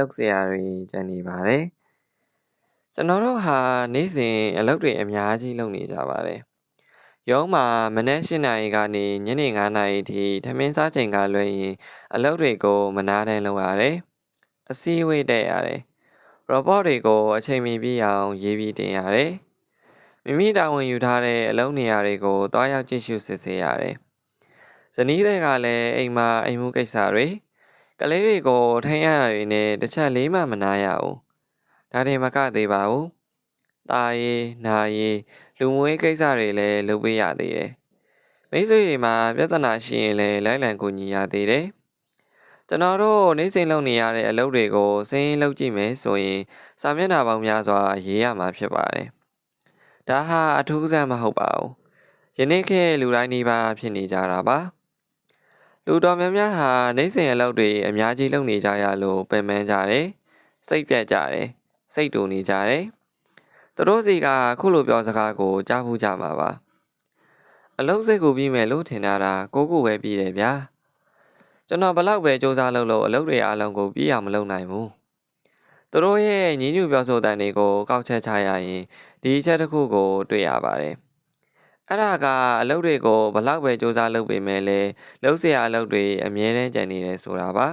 လုပ်စရာတွေကျန်နေပါတယ်ကျွန်တော်တို့ဟာနေ့စဉ်အလုပ်တွေအများကြီးလုပ်နေကြပါတယ်ရုံးမှာမနက်၈နာရီကနေညနေ9နာရီထိထမင်းစားချိန်ကလွှဲရင်အလုပ်တွေကိုမနားတမ်းလုပ်ရတယ်အစည်းအဝေးတက်ရတယ်robot တွေကိုအချိန်မီပြီးအောင်ရေးပြီးတင်ရတယ်မိမိတာဝန်ယူထားတဲ့အလုပ်နေရာတွေကိုတွားရောက်ကြည့်ရှုစစ်ဆေးရတယ်ဇနီးတွေကလည်းအိမ်မှာအိမ်မှုကိစ္စတွေကလေးတွေကိုထိန်းရတာတွေနဲ့တစ်ချက်လေးမှမနာရဘူးဒါတွေမကသေးပါဘူးตาရေးနာရေးလူမှုရေးကိစ္စတွေလည်းလုပ်ပေးရသေးတယ်မိတ်ဆွေတွေမှာပြဿနာရှိရင်လည်းလိုက်လံကူညီရသေးတယ်ကျွန်တော်တို့နေ့စဉ်လုပ်နေရတဲ့အလုပ်တွေကိုစိတ်လုပ်ကြည့်မယ်ဆိုရင်စာမျက်နှာပေါင်းများစွာရေးရမှာဖြစ်ပါတယ်ဒါဟာအထူးအဆန်းမဟုတ်ပါဘူးယနေ့ခေတ်လူတိုင်းဒီပါဖြစ်နေကြတာပါလူတော်များများဟာနေ့စဉ်အလုပ်တွေအများကြီးလုပ်နေကြရလို့ပင်ပန်းကြတယ်စိတ်ပြတ်ကြတယ်စိတ်တူနေကြတယ်သူတို့စီကခုလိုပြောစကားကိုကြားဖူးကြမှာပါအလုပ်စိတ်ကိုပြီးမယ်လို့ထင်တာကိုပဲပြီးတယ်ဗျာကျွန်တော်ဘလောက်ပဲစူးစမ်းလို့အလုပ်တွေအားလုံးကိုပြီးအောင်မလုပ်နိုင်ဘူးသူတို့ရဲ့ညီညွတ်ပြောဆိုတဲ့နေကိုကောက်ချက်ချရရင်ဒီအချက်တစ်ခုကိုတွေ့ရပါတယ်အဲ့ဒါကအလုပ်တွေကိုဘလောက်ပဲစူးစမ်းလုပ်ပေမဲ့လည်းလုပ်เสียအလုပ်တွေအမြဲတမ်းကြံနေတယ်ဆိုတာပါ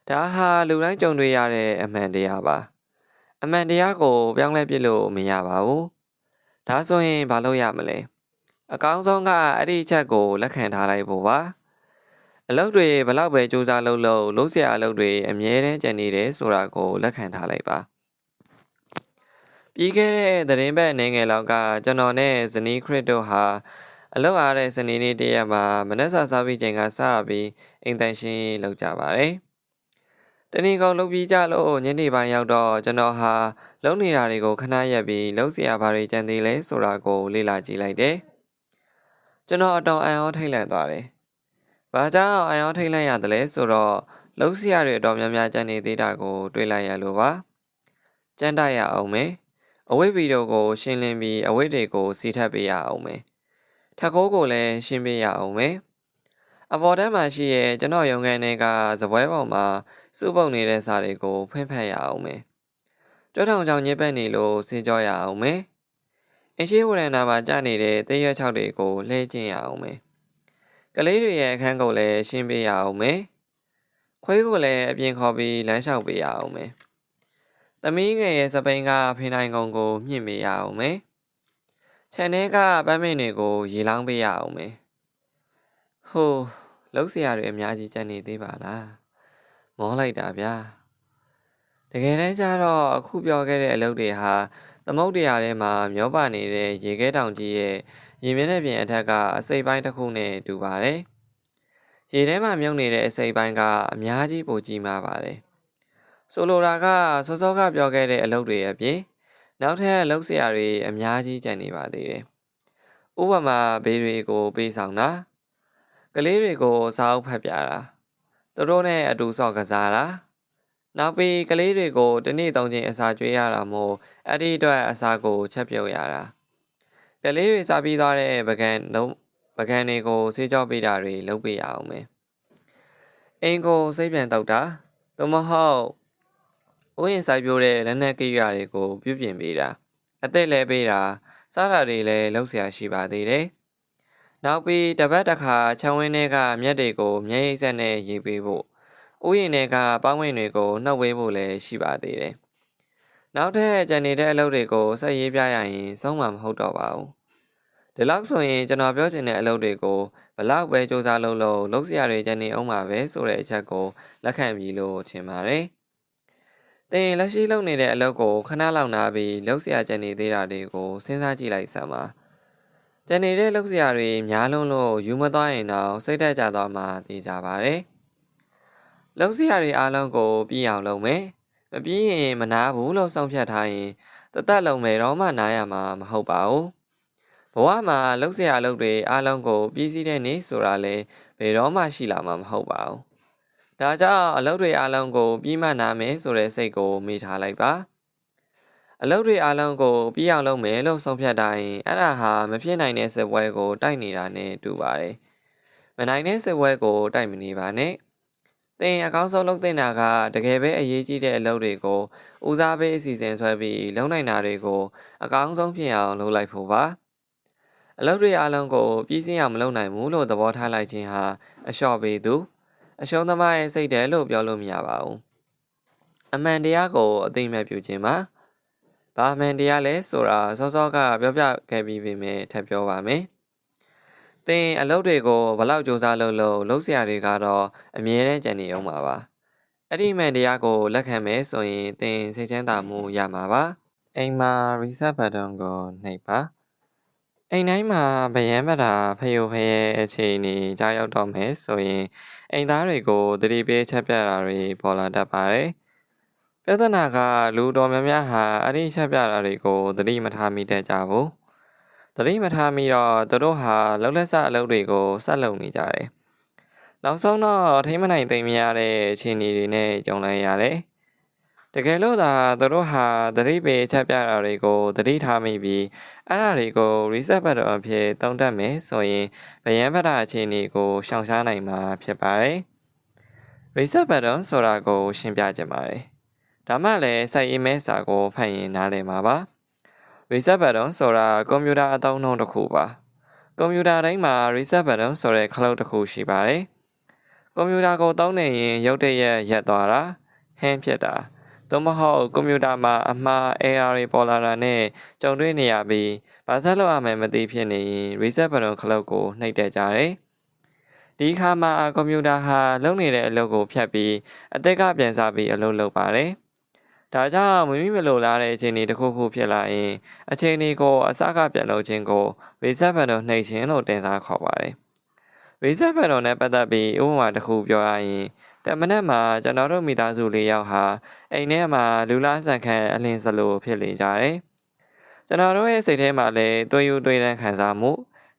ဒါဟာလူတိုင်းကြုံတွေ့ရတဲ့အမှန်တရားပါအမှန်တရားကိုပြောင်းလဲပြစ်လို့မရပါဘူးဒါဆိုရင်ဘာလုပ်ရမလဲအကောင်းဆုံးကအဲ့ဒီချက်ကိုလက်ခံထားလိုက်ဖို့ပါအလုပ်တွေဘလောက်ပဲစူးစမ်းလုပ်เสียအလုပ်တွေအမြဲတမ်းကြံနေတယ်ဆိုတာကိုလက်ခံထားလိုက်ပါပြီးခဲ့တဲ့သတင်းပတ်အနေငယ်လောက်ကကျွန်တော်နဲ့ဇနီးခရစ်တို့ဟာအလုပ်အားတဲ့စနေနေ့တရက်မှာမနက်စာစားပြီးချိန်ကစပြီးအိမ်တန်ရှင်းလုပ်ကြပါတယ်တနင်္ဂနွေလုပ်ပြီးကြလို့ညနေပိုင်းရောက်တော့ကျွန်တော်ဟာလုပ်နေတာတွေကိုခဏရက်ပြီးလုပ်เสียဘာတွေကြံသေးလဲဆိုတာကိုလေ့လာကြည့်လိုက်တယ်ကျွန်တော်အတော်အံ့ဩထိတ်လန့်သွားတယ်ဘာကြောင့်အံ့ဩထိတ်လန့်ရတယ်လဲဆိုတော့လုပ်เสียတွေအတော်များများကြံနေသေးတာကိုတွေ့လိုက်ရလို့ပါကြမ်းတရအောင်မယ်အဝိဗီတို့ကိုရှင်းလင်းပြီးအဝိတွေကိုစီထပ်ပေးရအောင်မယ်ထက်ခိုးကိုလည်းရှင်းပေးရအောင်မယ်အပေါ်တန်းမှာရှိရဲ့ကျွန်တော်ရုံခန်းထဲကစပွဲပေါ်မှာစုပ်ပုတ်နေတဲ့စာတွေကိုဖွင့်ဖတ်ရအောင်မယ်တွဲထောင်ချောင်ညစ်ပတ်နေလို့စေကြောရအောင်မယ်အရှိဝရဏမှာကြာနေတဲ့တရွက်ချောက်တွေကိုလှည့်ကျင်ရအောင်မယ်ကလေးတွေရဲ့အခန်းကိုလည်းရှင်းပေးရအောင်မယ်ခွေးကိုလည်းအပြင်ခေါ်ပြီးလမ်းလျှောက်ပေးရအောင်မယ်သမီးငယ်ရဲ့စပိန်ကဖိနိုင်ကုံကိုမြင့်ပေးရအောင်မယ်ခြံထဲကပန်းမင်းတွေကိုရေလောင်းပေးရအောင်မယ်ဟိုးလုပ်เสียတွေအများကြီးကြံနေသေးပါလားမောလိုက်တာဗျာတကယ်တမ်းကျတော့အခုပြောခဲ့တဲ့အလုပ်တွေဟာသမုတ်တရားထဲမှာမျောပါနေတဲ့ရေခဲတောင်ကြီးရဲ့ရေမျက်နှာပြင်အထက်ကအစိပ်ပိုင်းတစ်ခုနဲ့တူပါတယ်ရေထဲမှာမြုပ်နေတဲ့အစိပ်ပိုင်းကအများကြီးပိုကြီးမားပါတယ်ဆိုလိုတာကစောစောကပြောခဲ့တဲ့အလုပ်တွေအပြင်နောက်ထပ်လုပ်เสียတွေအများကြီးကြံနေပါသေးတယ်ဥပမာဘေးတွေကိုပေးဆောင်တာကလေးတွေကိုစားအုပ်ဖတ်ပြတာသူတို့နဲ့အတူဆော့ကစားတာနောက်ပြီးကလေးတွေကိုတစ်နေ့သုံးချိန်အစာကျွေးရတာမို့အဲ့ဒီအတွက်အစာကိုချက်ပြုတ်ရတာကလေးတွေစားပြီးသွားတဲ့ပကံတွေကိုဆေးကြောပေးတာတွေလုပ်ပေးရအောင်မယ်အင်ကိုစိတ်ပြန်တောက်တာသို့မဟုတ်ဥယျာဉ်စိုက်ပျိုးတဲ့လက်နက်ကိရိယာတွေကိုပြုပြင်ပေးတာအသက်လဲပေးတာစားတာတွေလည်းလုပ်เสียရှိပါသေးတယ်နောက်ပြီးတပတ်တစ်ခါခြံဝင်းထဲကမြက်တွေကိုမျက်ရည်စက်နဲ့ရေးပေးဖို့ဥယျာဉ်ထဲကပေါင်းဝင်တွေကိုနှုတ်ဝေးဖို့လည်းရှိပါသေးတယ်နောက်ထပ်ကြံနေတဲ့အလုပ်တွေကိုဆက်ရေးပြရရင်ဆုံးမှာမဟုတ်တော့ပါဘူးဒီလောက်ဆိုရင်ကျွန်တော်ပြောချင်တဲ့အလုပ်တွေကိုဘလောက်ပဲစူးစမ်းလုပ်เสียတွေကြံနေအောင်ပါပဲဆိုတဲ့အချက်ကိုလက်ခံပြီလို့ထင်ပါတယ်တင်လက်ရှိလုပ်နေတဲ့အလုပ်ကိုခဏလောက်နားပြီးလုပ်เสียကြံနေသေးတာတွေကိုစဉ်းစားကြည့်လိုက်စမ်းပါကြံနေတဲ့လုပ်เสียတွေများလုံးလို့ယူမသွားရင်တော့စိတ်သက်သာသွားမှသိကြပါတယ်လုပ်เสียတွေအားလုံးကိုပြီးအောင်လုပ်မယ်မပြီးရင်မနာဘူးလို့ဆုံးဖြတ်ထားရင်တသက်လုံးပဲတော့မှနားရမှာမဟုတ်ပါဘူးဘဝမှာလုပ်เสียအလုပ်တွေအားလုံးကိုပြီးစီးတဲ့နေ့ဆိုတာလေဘယ်တော့မှရှိလာမှာမဟုတ်ပါဘူးဒါကြောင့်အလုပ်တွေအားလုံးကိုပြီးမှနားမယ်ဆိုတဲ့စိတ်ကိုမေ့ထားလိုက်ပါအလုပ်တွေအားလုံးကိုပြီးအောင်လုပ်မယ်လို့ဆုံးဖြတ်တိုင်းအဲ့ဒါဟာမဖြစ်နိုင်တဲ့စစ်ပွဲကိုတိုက်နေတာနဲ့တူပါတယ်မနိုင်တဲ့စစ်ပွဲကိုတိုက်မနေပါနဲ့ သင်အကောင်းဆုံးလုပ်တင်တာကတကယ်ပဲအရေးကြီးတဲ့အလုပ်တွေကိုဦးစားပေးအစီအစဉ်ဆွဲပြီးလုပ်နိုင်တာတွေကိုအကောင်းဆုံးဖြစ်အောင်လုပ်လိုက်ဖို့ပါအလုပ်တွေအလုံးကိုပြည့်စည်အောင်မလုပ်နိုင်ဘူးလို့သဘောထားလိုက်ခြင်းဟာအလျှော့ပေးသူအရှုံးသမားရဲ့စိတ်တယ်လို့ပြောလို့မရပါဘူးအမှန်တရားကိုအသိမဲ့ပြုခြင်းပါဘာမှန်တရားလဲဆိုတာစောစောကပြောပြခဲ့ပြီးပြီမယ်ထပ်ပြောပါမယ်သင်အလုပ်တွေကိုဘလောက်စူးစမ်းလုပ်စရာတွေကတော့အမြဲတမ်းကြံနေအောင်ပါပါအဲ့ဒီမှန်တရားကိုလက်ခံမယ်ဆိုရင်သင်စိတ်ချမ်းသာမှုရမှာပါအိမ်မှာ reset button ကိုနှိပ်ပါအိမ်တိုင်းမှာဗယံပတာဖယိုဖယဲအခြေအနေကြားရောက်တော့မယ်ဆိုရင်အိမ်သားတွေကိုသတိပေးချက်ပြတာတွေပေါ်လာတတ်ပါတယ်ပြဿနာကလူတော်များများဟာအဲ့ဒီချက်ပြတာတွေကိုသတိမထားမိတတ်ကြဘူးသတိမထားမိတော့သူတို့ဟာလှုပ်လက်စအလုပ်တွေကိုဆက်လုပ်နေကြတယ်နောက်ဆုံးတော့ထိမနိုင်သိမ်းမရတဲ့အခြေအနေတွေနဲ့ကြုံလိုက်ရတယ်တကယ်လို့သာသူတို့ဟာသတိပေးချက်ပြတာတွေကိုသတိထားမိပြီးအဲ့ဒါတွေကို reset button အဖြစ်သုံးတတ်မယ်ဆိုရင်ဗယံပတာအခြေအနေကိုရှောင်ရှားနိုင်မှာဖြစ်ပါတယ် reset button ဆိုတာကိုရှင်းပြချင်ပါတယ်ဒါမှလည်းစိုက် email စာကိုဖတ်ရင်နားလည်မှာပါ reset button ဆိုတာကွန်ပျူတာအသုံးအနှုန်းတစ်ခုပါကွန်ပျူတာတိုင်းမှာ reset button ဆိုတဲ့ခလုတ်တစ်ခုရှိပါတယ်ကွန်ပျူတာကိုသုံးနေရင်ရုတ်တရက်ရပ်သွားတာဟင်းဖြစ်တာသို့မဟုတ်ကွန်ပျူတာမှာအမှား error တွေပေါ်လာတာနဲ့ကြုံတွေ့နေရပြီးဘာဆက်လုပ်ရမယ်မသိဖြစ်နေရင် reset button ခလုတ်ကိုနှိပ်တတ်ကြတယ်ဒီခါမှာကွန်ပျူတာဟာလုပ်နေတဲ့အလုပ်ကိုဖြတ်ပြီးအသက်ကပြန်စားပြီးအလုပ်လုပ်ပါတယ်ဒါကြောင့်မိမိမလိုလားတဲ့အခြေအနေတစ်ခုခုဖြစ်လာရင်အခြေအနေကိုအစကပြန်လုပ်ခြင်းကို reset button နှိပ်ခြင်းလို့တင်စားခေါ်ပါတယ် reset button နဲ့ပတ်သက်ပြီးဥပမာတစ်ခုပြောရရင်တမနက်မှာကျွန်တော်တို့မိသားစု၄ယောက်ဟာအိမ်ထဲမှာလူလားဆန်ခန့်အလင်းစလိုဖြစ်နေကြတယ်ကျွန်တော်တို့ရဲ့စိတ်ထဲမှာလည်းတွေးယူတွေးတန်းခံစားမှု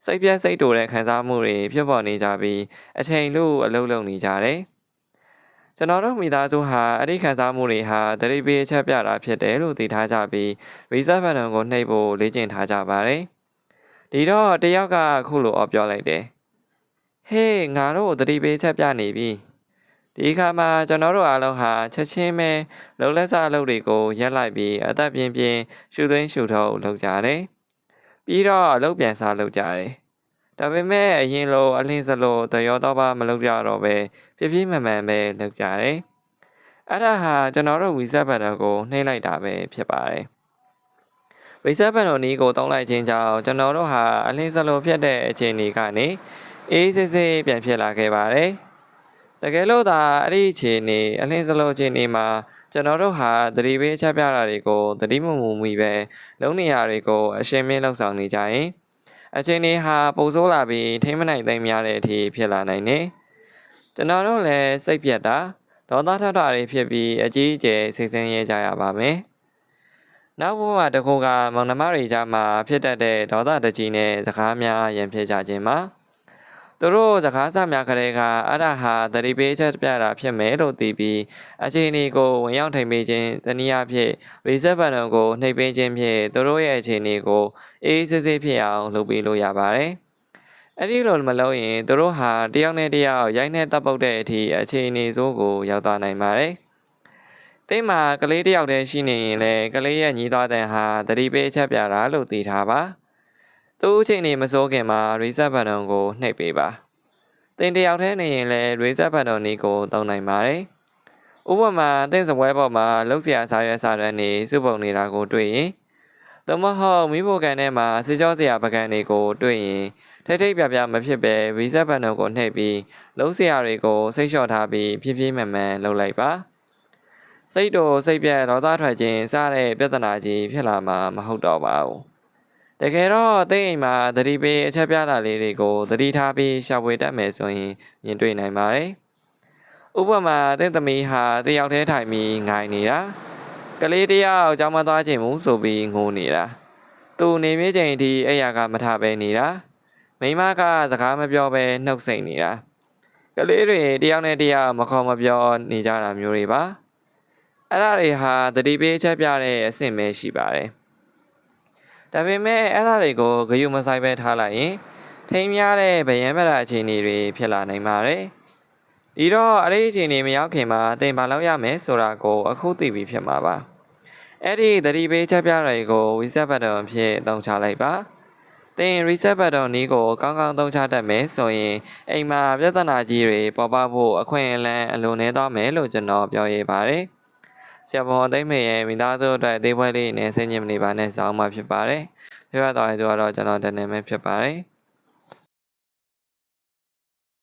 စိတ်ပြတ်စိတ်တိုတဲ့ခံစားမှုတွေဖြစ်ပေါ်နေကြပြီးအချိန်လို့အလုပ်လုပ်နေကြတယ်ကျွန်တော်တို့မိသားစုဟာအဲ့ဒီခံစားမှုတွေဟာသတိပေးချက်ပြတာဖြစ်တယ်လို့သိထားကြပြီး reset button ကိုနှိပ်ဖို့လေ့ကျင့်ထားကြပါတယ်ဒီတော့တယောက်ကခုလိုပြောလိုက်တယ်ဟေးငါတို့သတိပေးချက်ပြနေပြီဒီခါမှာကျွန်တော်တို့အားလုံးဟာချက်ချင်းပဲလုံလက်စားအလုပ်တွေကိုရက်လိုက်ပြီးအသက်ပြင်းပြင်းရှူသွင်းရှူထုတ်လုပ်ကြတယ်ပြီးတော့အလုပ်ပြန်စားလုပ်ကြတယ်ဒါပေမဲ့အရင်လိုအလင်းစလိုတရောတော့ပါမလုပ်ကြတော့ပဲပြပြမှန်မှန်ပဲလုပ်ကြတယ်အဲ့ဒါဟာကျွန်တော်တို့ reset button ကိုနှိပ်လိုက်တာပဲဖြစ်ပါတယ် reset button နီးကိုတောင်းလိုက်ခြင်းကြောင့်ကျွန်တော်တို့ဟာအလင်းစလိုဖြစ်တဲ့အခြေအနေကနေအေးစစ်စစ်ပြန်ဖြစ်လာခဲ့ပါတယ်တကယ်လို့သာအဲ့ဒီအခြေအနေအလင်းစလိုအခြေအနေမှာကျွန်တော်တို့ဟာသတိပေးချက်ပြတာတွေကိုသတိမမူမိပဲလုံးနေရာတွေကိုအရှင်းမင်းလောက်ဆောင်နေကြရင်အခြေအနေဟာပိုဆိုးလာပြီးထိမနိုင်သိမ်းများတဲ့အထိဖြစ်လာနိုင်တယ်ကျွန်တော်တို့လည်းစိတ်ပြတ်တာဒေါသထွက်တာတွေဖြစ်ပြီးအကြီးအကျယ်စိတ်ဆင်းရဲကြရပါမယ်နောက်ဘဝတစ်ခုကမောင်နှမတွေကြားမှာဖြစ်တတ်တဲ့ဒေါသတကြီးနဲ့စကားများရန်ဖြစ်ကြခြင်းမှာသူတို့စကားစများကလေးကအဲ့ဒါဟာသတိပေးချက်ပြတာဖြစ်မယ်လို့သိပြီးအခြေအနေကိုဝင်ရောက်ထိန်ပေးခြင်းတနည်းအားဖြင့် reset button ကိုနှိပ်ပေးခြင်းဖြင့်သူတို့ရဲ့အခြေအနေကိုအေးစစ်စစ်ဖြစ်အောင်လုပ်ပေးလို့ရပါတယ်အဲ့ဒီလိုမလုပ်ရင်သူတို့ဟာတယောက်နဲ့တယောက်ရိုက်နှက်တပ်ပုတ်တဲ့အထိအခြေအနေဆိုးကိုရောက်သွားနိုင်ပါတယ်တိတ်မှာကလေးတယောက်တည်းရှိနေရင်လည်းကလေးရဲ့ညီးသွားတဲ့ဟာသတိပေးချက်ပြတာလို့သိထားပါသူ့အချိန်နေမစိုးခင်မှာ reset button ကိုနှိပ်ပေးပါသင်တယောက်တည်းနေရင်လည်း reset button นี้ကိုသုံးနိုင်ပါတယ်ဥပမာသင်စပွဲပေါ်မှာလောက်เสียစာရွက်စာတမ်းတွေစုပုံနေတာကိုတွေ့ရင်သို့မဟုတ်မိဖို့ကန်ထဲမှာစစ်ကြောစရာပကံတွေကိုတွေ့ရင်ထိတ်ထိတ်ပြပြမဖြစ်ပဲ reset button ကိုနှိပ်ပြီးလုံးစရာတွေကိုစိတ်လျှော့ထားပြီးဖြည်းဖြည်းမှန်မှန်လုပ်လိုက်ပါစိတ်တို့စိတ်ပြတ်ဒေါသထွက်ခြင်းစတဲ့ပြဿနာကြီးဖြစ်လာမှာမဟုတ်တော့ပါဘူးတကယ်တော့သိအိမ်မှာသတိပေးအချက်ပြတာလေးတွေကိုသတိထားပြီးရှာဖွေတတ်မယ်ဆိုရင်မြင်တွေ့နိုင်ပါတယ်ဥပမာသင်သမီးဟာတယောက်တည်းထိုင်ပြီးငိုင်နေတာကလေးတယောက်ကြောင်းမသွားခြင်းဘူးဆိုပြီးငိုနေတာသူနေမြင့်ချိန်အထိအဲ့ရကမထပဲနေတာမိမကစကားမပြောပဲနှုတ်ဆက်နေတာကလေးတွေတယောက်နဲ့တယောက်မခေါ်မပြောနေကြတာမျိုးတွေပါအဲ့ဒါတွေဟာသတိပေးချက်ပြတဲ့အဆင့်ပဲရှိပါတယ်ဒါပေမဲ့အဲ့ဒါတွေကိုဂရုမစိုက်ပဲထားလိုက်ရင်ထိမ်းများတဲ့ဗယံပဒအခြေအနေတွေဖြစ်လာနိုင်ပါတယ် ဒီတော့အဲ့ဒီအချိန်နေမရောက်ခင်မှာသင်ဘာလုပ်ရမယ်ဆိုတာကိုအခုသိပြီဖြစ်မှာပါအဲ့ဒီသတိပေးချက်ပြတွေကို reset button အဖြစ်အသုံးချလိုက်ပါသင် reset button နည်းကိုကောင်းကောင်းသုံးချတတ်မယ်ဆိုရင်အိမ်မှာပြဿနာကြီးတွေပေါ်ပေါက်ဖို့အခွင့်အလမ်းအလိုနည်းသွားမယ်လို့ကျွန်တော်ပြောရပါတယ်ဆရာပေါ်သိမ့်မေရဲ့မိသားစုအတွက်အသေးပွဲလေးနဲ့ဆင်ញင်မနေပါနဲ့စောင်းမှဖြစ်ပါတယ်ပြောရတော့သူကတော့ကျွန်တော်တနေမဲ့ဖြစ်ပါတယ်